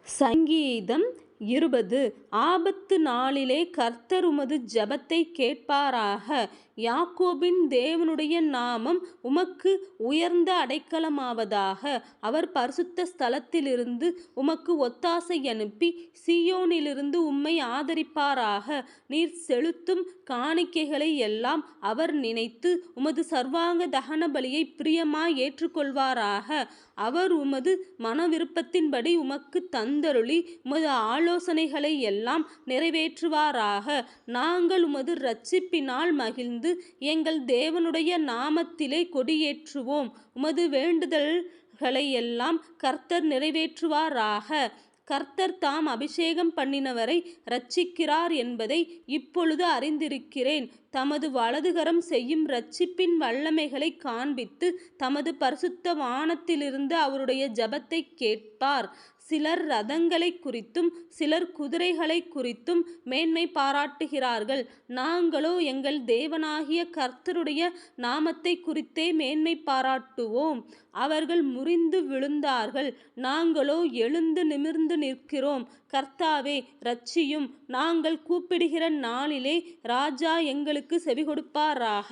சங்கீதம் 20. ஆபத்து நாளிலே கர்த்தர் உமது ஜெபத்தை கேட்பாராக. யாக்கோபின் தேவனுடைய நாமம் உமக்கு உயர்ந்த அடைக்கலமாவதாக. அவர் பரிசுத்த ஸ்தலத்திலிருந்து உமக்கு ஒத்தாசை அனுப்பி சீயோனிலிருந்து உம்மை ஆதரிப்பாராக. நீர் செலுத்தும் காணிக்கைகளை எல்லாம் அவர் நினைத்து உமது சர்வாங்க தகன பலியை பிரியமாய் ஏற்றுக்கொள்வாராக. அவர் உமது மனவிருப்பத்தின்படி உமக்கு தந்தருளி உமது ஆலோசனைகளை எல்லாம் நிறைவேற்றுவாராக. நாங்கள் உமது இரட்சிப்பினால் மகிழ்ந்து எங்கள் தேவனுடைய நாமத்திலே கொடியேற்றுவோம். உமது வேண்டுதல்களை எல்லாம் கர்த்தர் நிறைவேற்றுவாராக. கர்த்தர் தாம் அபிஷேகம் பண்ணினவரை இரட்சிக்கிறார் என்பதை இப்பொழுது அறிந்திருக்கிறேன். தமது வலதுகரம் செய்யும் இரட்சிப்பின் வல்லமைகளை காண்பித்து தமது பரிசுத்த வானத்திலிருந்து அவருடைய ஜெபத்தை கேட்பார். சிலர் ரதங்களை குறித்தும் சிலர் குதிரைகளை குறித்தும் மேன்மை பாராட்டுகிறார்கள். நாங்களோ எங்கள் தேவனாகிய கர்த்தருடைய நாமத்தை குறித்தே மேன்மை பாராட்டுவோம். அவர்கள் முறிந்து விழுந்தார்கள், நாங்களோ எழுந்து நிமிர்ந்து நிற்கிறோம். கர்த்தாவே இரட்சியும். நாங்கள் கூப்பிடுகிற நாளிலே ராஜா எங்களுக்கு செவிகொடுப்பாராக.